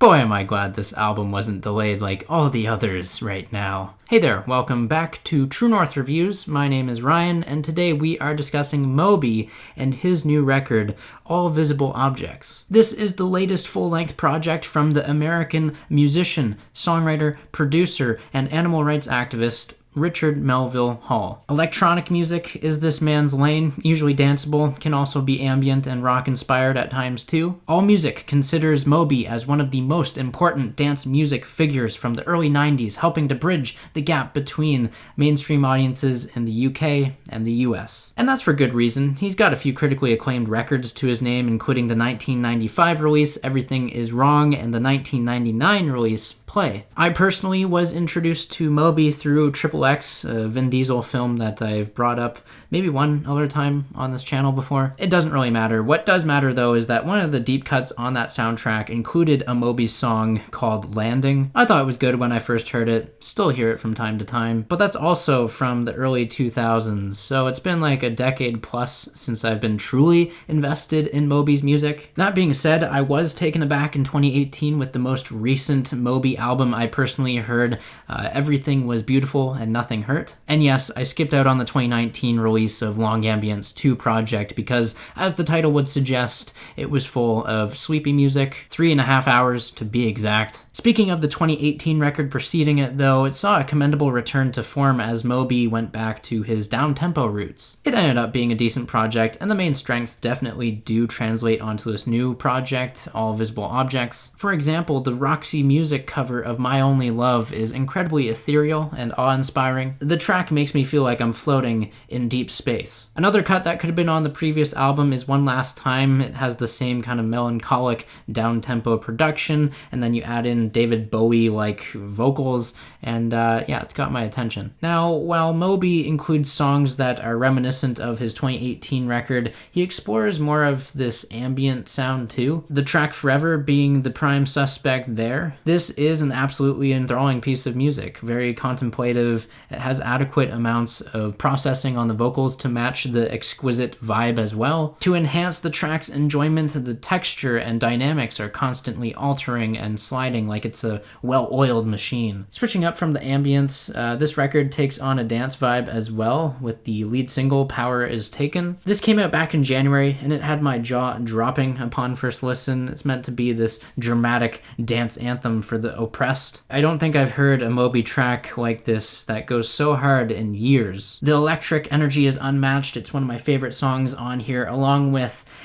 Boy, am I glad this album wasn't delayed like all the others right now. Hey there, welcome back to True North Reviews. My name is Ryan, and today we are discussing Moby and his new record, All Visible Objects. This is the latest full-length project from the American musician, songwriter, producer, and animal rights activist Richard Melville Hall. Electronic music is this man's lane, usually danceable, can also be ambient and rock-inspired at times too. AllMusic considers Moby as one of the most important dance music figures from the early 90s, helping to bridge the gap between mainstream audiences in the UK and the US. And that's for good reason. He's got a few critically acclaimed records to his name, including the 1995 release, Everything Is Wrong, and the 1999 release, Play. I personally was introduced to Moby through XXX, a Vin Diesel film that I've brought up maybe one other time on this channel before. It doesn't really matter. What does matter though is that one of the deep cuts on that soundtrack included a Moby song called Landing. I thought it was good when I first heard it, still hear it from time to time, but that's also from the early 2000s, so it's been like a decade plus since I've been truly invested in Moby's music. That being said, I was taken aback in 2018 with the most recent Moby album I personally heard, Everything Was Beautiful and Nothing Hurt. And yes, I skipped out on the 2019 release of Long Ambient's 2 project because, as the title would suggest, it was full of sleepy music, 3.5 hours to be exact. Speaking of the 2018 record preceding it though, it saw a commendable return to form as Moby went back to his downtempo roots. It ended up being a decent project, and the main strengths definitely do translate onto this new project, All Visible Objects. For example, the Roxy Music cover of My Only Love is incredibly ethereal and awe-inspiring. The track makes me feel like I'm floating in deep space. Another cut that could have been on the previous album is One Last Time. It has the same kind of melancholic down-tempo production, and then you add in David Bowie-like vocals, and yeah, it's got my attention. Now, while Moby includes songs that are reminiscent of his 2018 record, he explores more of this ambient sound too, the track Forever being the prime suspect there. This is an absolutely enthralling piece of music, very contemplative. It has adequate amounts of processing on the vocals to match the exquisite vibe as well. To enhance the track's enjoyment, the texture and dynamics are constantly altering and sliding like it's a well-oiled machine. Switching up from the ambience, this record takes on a dance vibe as well, with the lead single, Power Is Taken. This came out back in January, and it had my jaw dropping upon first listen. It's meant to be this dramatic dance anthem for the oppressed. I don't think I've heard a Moby track like this that goes so hard in years. The electric energy is unmatched. It's one of my favorite songs on here, along with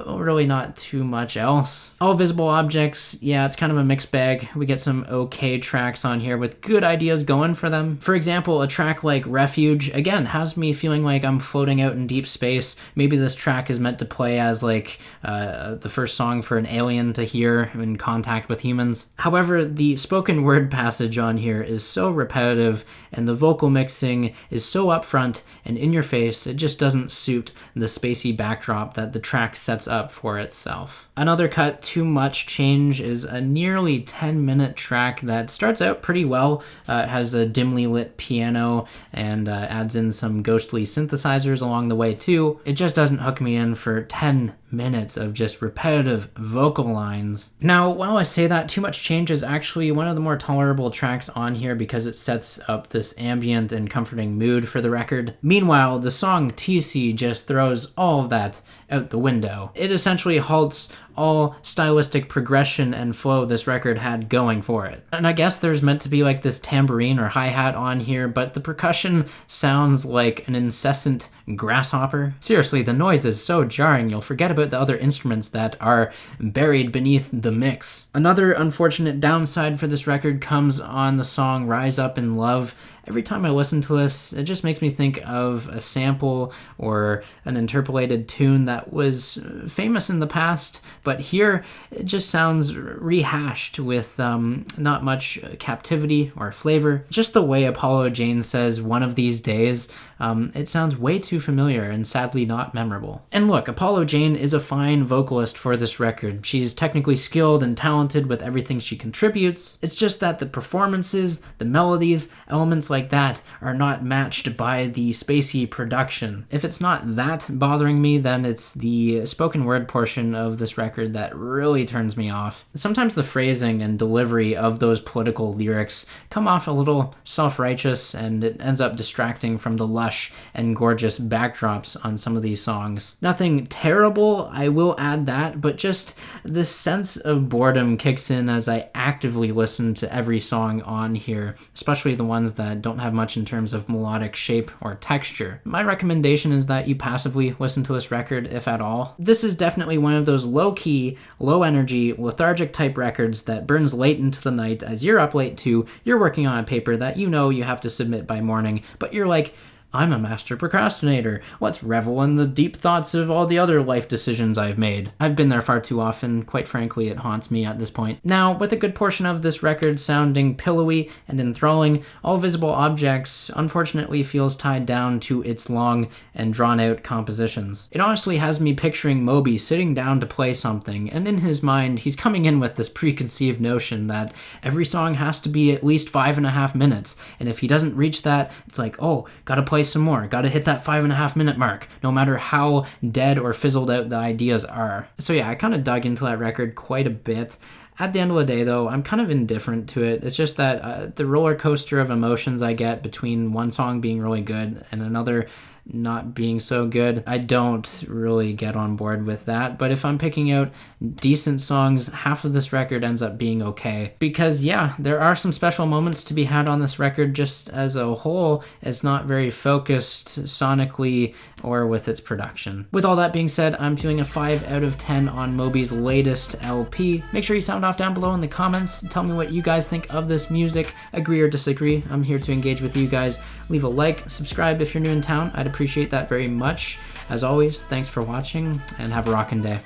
really not too much else. All Visible Objects, yeah, it's kind of a mixed bag. We get some okay tracks on here with good ideas going for them. For example, a track like Refuge, again, has me feeling like I'm floating out in deep space. Maybe this track is meant to play as like the first song for an alien to hear in contact with humans. However, the spoken word passage on here is so repetitive, and the vocal mixing is so upfront and in your face, it just doesn't suit the spacey backdrop that the track sets up for itself. Another cut, Too Much Change, is a nearly 10-minute track that starts out pretty well. It has a dimly lit piano and adds in some ghostly synthesizers along the way too. It just doesn't hook me in for 10 minutes of just repetitive vocal lines. Now, while I say that, Too Much Change is actually one of the more tolerable tracks on here because it sets up this ambient and comforting mood for the record. Meanwhile, the song Tecie just throws all of that out the window. It essentially halts all stylistic progression and flow this record had going for it. And I guess there's meant to be like this tambourine or hi-hat on here, but the percussion sounds like an incessant grasshopper. Seriously, the noise is so jarring you'll forget about the other instruments that are buried beneath the mix. Another unfortunate downside for this record comes on the song Rise Up in Love. Every time I listen to this, it just makes me think of a sample or an interpolated tune that was famous in the past, but here it just sounds rehashed with not much captivity or flavor. Just the way Apollo Jane says "one of these days," it sounds way too familiar and sadly not memorable. And look, Apollo Jane is a fine vocalist for this record. She's technically skilled and talented with everything she contributes. It's just that the performances, the melodies, elements like like that are not matched by the spacey production. If it's not that bothering me, then it's the spoken word portion of this record that really turns me off. Sometimes the phrasing and delivery of those political lyrics come off a little self-righteous, and it ends up distracting from the lush and gorgeous backdrops on some of these songs. Nothing terrible, I will add that, but just this sense of boredom kicks in as I actively listen to every song on here, especially the ones that don't have much in terms of melodic shape or texture. My recommendation is that you passively listen to this record, if at all. This is definitely one of those low-key, low-energy, lethargic type records that burns late into the night as you're up late too, you're working on a paper that you know you have to submit by morning, but you're like, I'm a master procrastinator. Let's revel in the deep thoughts of all the other life decisions I've made. I've been there far too often. Quite frankly, it haunts me at this point. Now, with a good portion of this record sounding pillowy and enthralling, All Visible Objects unfortunately feels tied down to its long and drawn-out compositions. It honestly has me picturing Moby sitting down to play something, and in his mind, he's coming in with this preconceived notion that every song has to be at least 5.5 minutes, and if he doesn't reach that, it's like, oh, gotta play some more, gotta hit that 5.5 minute mark, no matter how dead or fizzled out the ideas are. So yeah, I kind of dug into that record quite a bit. At the end of the day, though, I'm kind of indifferent to it. It's just that the roller coaster of emotions I get between one song being really good and another not being so good, I don't really get on board with that. But if I'm picking out decent songs, half of this record ends up being okay. Because yeah, there are some special moments to be had on this record. Just as a whole, it's not very focused sonically or with its production. With all that being said, I'm feeling a 5 out of 10 on Moby's latest LP. Make sure you sound off down below in the comments. Tell me what you guys think of this music. Agree or disagree. I'm here to engage with you guys. Leave a like, subscribe if you're new in town. I'd appreciate that very much. As always, thanks for watching, and have a rockin' day.